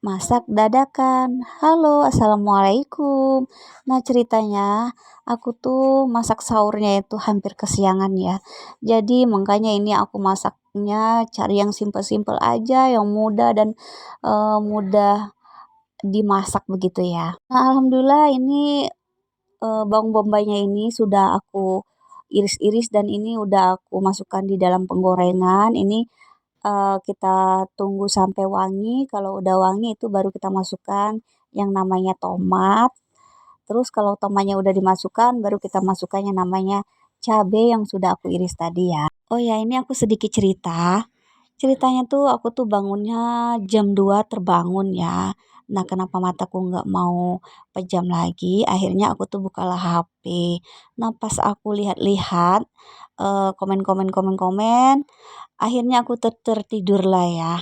Masak dadakan. Halo, assalamualaikum. Nah, ceritanya aku tuh masak sahurnya itu hampir kesiangan ya. Jadi makanya ini aku masaknya cari yang simpel-simpel aja, yang mudah dan mudah dimasak begitu ya. Nah, alhamdulillah ini bawang bombaynya ini sudah aku iris-iris dan ini udah aku masukkan di dalam penggorengan. Ini kita tunggu sampai wangi, kalau udah wangi itu baru kita masukkan yang namanya tomat, terus kalau tomatnya udah dimasukkan baru kita masukkan yang namanya cabe yang sudah aku iris tadi ya. Oh ya, ini aku sedikit cerita. Ceritanya tuh aku tuh bangunnya jam 2 terbangun ya. Nah, kenapa mataku nggak mau pejam lagi, akhirnya aku tuh bukalah HP. Nah, pas aku lihat-lihat, komen-komen, akhirnya aku tertidur lah ya.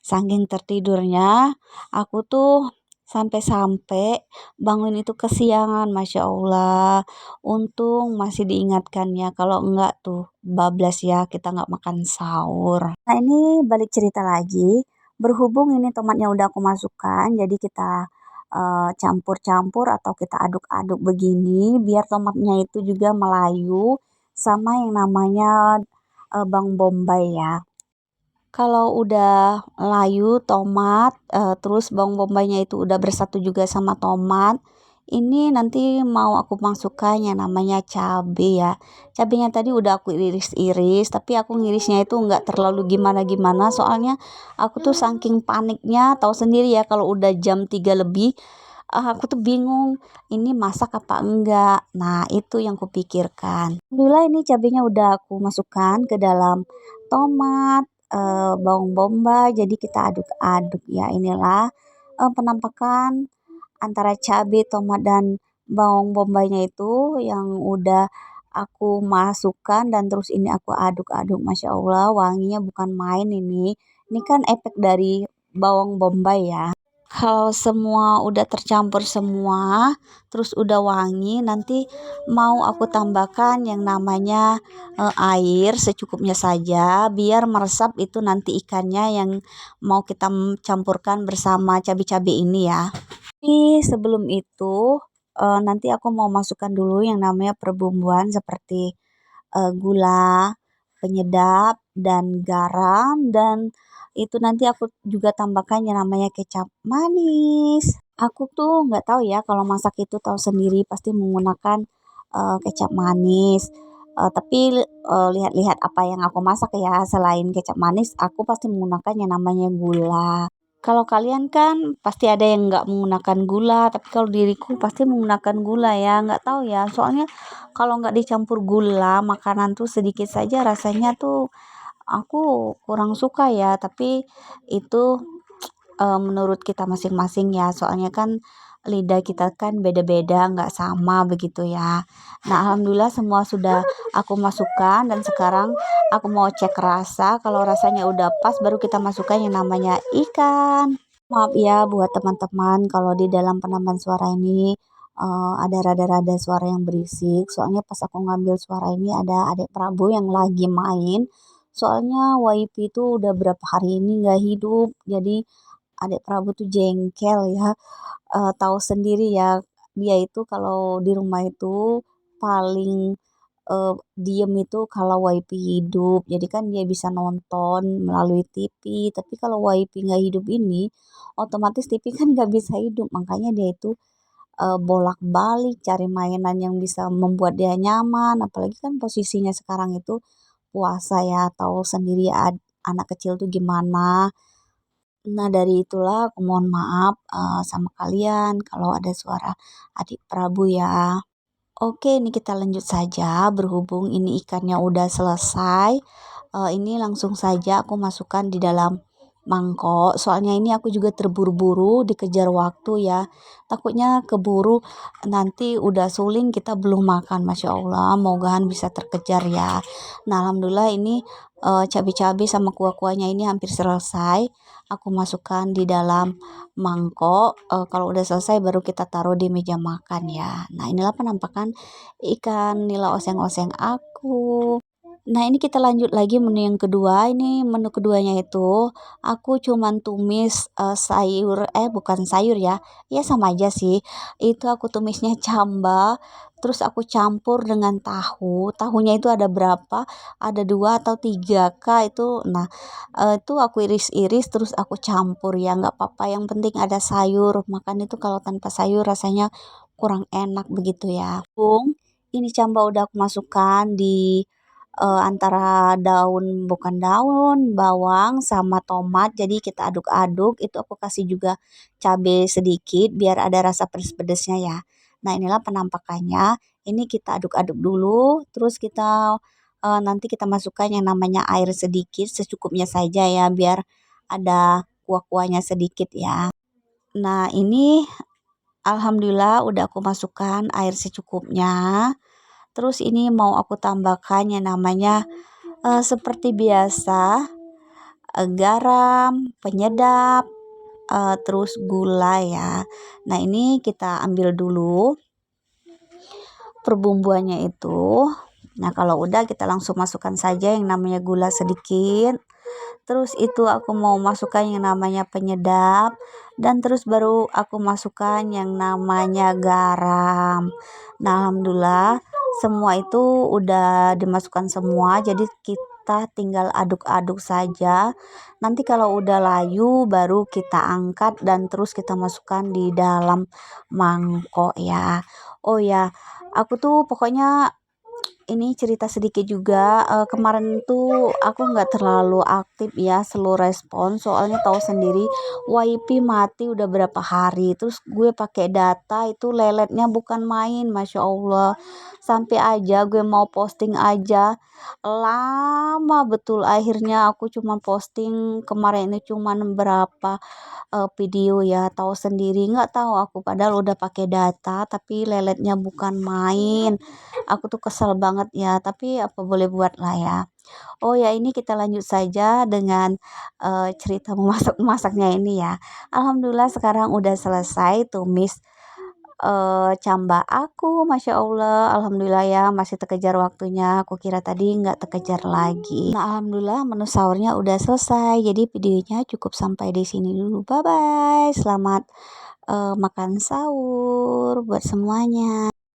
Saking tertidurnya, aku tuh sampai-sampai bangun itu kesiangan, Masya Allah. Untung masih diingatkan ya, kalau enggak tuh bablas ya, kita nggak makan sahur. Nah, ini balik cerita lagi. Berhubung ini tomatnya udah aku masukkan, jadi kita campur-campur atau kita aduk-aduk begini, biar tomatnya itu juga melayu sama yang namanya bawang bombay ya. Kalau udah layu tomat, terus bawang bombaynya itu udah bersatu juga sama tomat, ini nanti mau aku masukkan yang namanya cabe ya. Cabenya tadi udah aku iris-iris, tapi aku ngirisnya itu nggak terlalu gimana-gimana, soalnya aku tuh saking paniknya, tahu sendiri ya kalau udah jam 3 lebih, aku tuh bingung, ini masak apa enggak. Nah, itu yang kupikirkan. Alhamdulillah ini cabenya udah aku masukkan ke dalam tomat, bawang bombay, jadi kita aduk-aduk ya. Inilah penampakan antara cabai, tomat, dan bawang bombaynya itu yang udah aku masukkan dan terus ini aku aduk-aduk. Masya Allah, wanginya bukan main ini. Ini kan efek dari bawang bombay ya. Kalau semua udah tercampur semua, terus udah wangi, nanti mau aku tambahkan yang namanya air secukupnya saja, biar meresap itu nanti ikannya yang mau kita campurkan bersama cabai-cabai ini ya. Tapi sebelum itu, nanti aku mau masukkan dulu yang namanya perbumbuan seperti gula, penyedap, dan garam, dan itu nanti aku juga tambahkan yang namanya kecap manis. Aku tuh nggak tahu ya, kalau masak itu tahu sendiri pasti menggunakan kecap manis. Tapi lihat-lihat apa yang aku masak ya, selain kecap manis, aku pasti menggunakan yang namanya gula. Kalau kalian kan pasti ada yang nggak menggunakan gula, tapi kalau diriku pasti menggunakan gula ya. Nggak tahu ya, soalnya kalau nggak dicampur gula, makanan tuh sedikit saja rasanya tuh aku kurang suka ya. Tapi itu menurut kita masing-masing ya. Soalnya kan lidah kita kan beda-beda, nggak sama begitu ya. Nah, alhamdulillah semua sudah aku masukkan dan sekarang aku mau cek rasa. Kalau rasanya udah pas, baru kita masukkan yang namanya ikan. Maaf ya buat teman-teman kalau di dalam penambahan suara ini ada rada-rada suara yang berisik. Soalnya pas aku ngambil suara ini ada adik Prabu yang lagi main. Soalnya WiFi itu udah berapa hari ini nggak hidup. Jadi adik Prabu tuh jengkel ya. Tahu sendiri ya, dia itu kalau di rumah itu paling diem itu kalau WiFi hidup. Jadi kan dia bisa nonton melalui TV, tapi kalau WiFi nggak hidup ini, otomatis TV kan nggak bisa hidup. Makanya dia itu bolak-balik cari mainan yang bisa membuat dia nyaman. Apalagi kan posisinya sekarang itu puasa ya, tahu sendiri anak kecil tuh gimana. Nah, dari itulah aku mohon maaf sama kalian kalau ada suara adik Prabu ya. Oke, ini kita lanjut saja. Berhubung ini ikannya udah selesai, ini langsung saja aku masukkan di dalam mangkok. Soalnya ini aku juga terburu-buru, dikejar waktu ya. Takutnya keburu nanti udah suling kita belum makan. Masya Allah, moga bisa terkejar ya. Nah, alhamdulillah ini cabai-cabai sama kuah-kuahnya ini hampir selesai. Aku masukkan di dalam mangkok. Kalau udah selesai baru kita taruh di meja makan ya. Nah, inilah penampakan ikan nila oseng-oseng aku. Nah, ini kita lanjut lagi menu yang kedua. Ini menu keduanya itu aku cuman tumis, sayur bukan sayur ya, ya sama aja sih. Itu aku tumisnya camba, terus aku campur dengan tahu. Tahunya itu ada berapa? Ada 2 atau 3 Kak, itu. Nah, itu aku iris-iris terus aku campur ya, nggak apa-apa yang penting ada sayur. Makan itu kalau tanpa sayur rasanya kurang enak begitu ya. Ini camba udah aku masukkan di antara bukan daun, bawang sama tomat. Jadi kita aduk-aduk, itu aku kasih juga cabai sedikit biar ada rasa pedes-pedesnya ya. Nah, inilah penampakannya. Ini kita aduk-aduk dulu, terus kita nanti kita masukkan yang namanya air sedikit, secukupnya saja ya, biar ada kuah-kuahnya sedikit ya. Nah, ini alhamdulillah udah aku masukkan air secukupnya. Terus ini mau aku tambahkan yang namanya seperti biasa, garam, penyedap, terus gula ya. Nah, ini kita ambil dulu perbumbuannya itu. Nah, kalau udah kita langsung masukkan saja yang namanya gula sedikit. Terus itu aku mau masukkan yang namanya penyedap, dan terus baru aku masukkan yang namanya garam. Nah, alhamdulillah semua itu udah dimasukkan semua, jadi kita tinggal aduk-aduk saja. Nanti kalau udah layu baru kita angkat dan terus kita masukkan di dalam mangkok ya. Oh ya, aku tuh pokoknya ini cerita sedikit juga, kemarin tuh aku nggak terlalu aktif ya, slow respon, soalnya tahu sendiri WiFi mati udah berapa hari, terus gue pakai data itu leletnya bukan main, Masya Allah. Sampai aja gue mau posting aja, lama betul, akhirnya aku cuma posting kemarin ini cuman berapa video ya, tahu sendiri, nggak tahu aku padahal udah pakai data tapi leletnya bukan main. Aku tuh kesel banget ya, tapi apa boleh buat lah ya. Oh ya, ini kita lanjut saja dengan cerita memasak-masaknya ini ya. Alhamdulillah sekarang udah selesai tumis camba aku, Masya Allah. Alhamdulillah ya, masih terkejar waktunya. Aku kira tadi nggak terkejar lagi. Nah, alhamdulillah menu sahurnya udah selesai. Jadi videonya cukup sampai di sini dulu. Bye bye. Selamat makan sahur buat semuanya.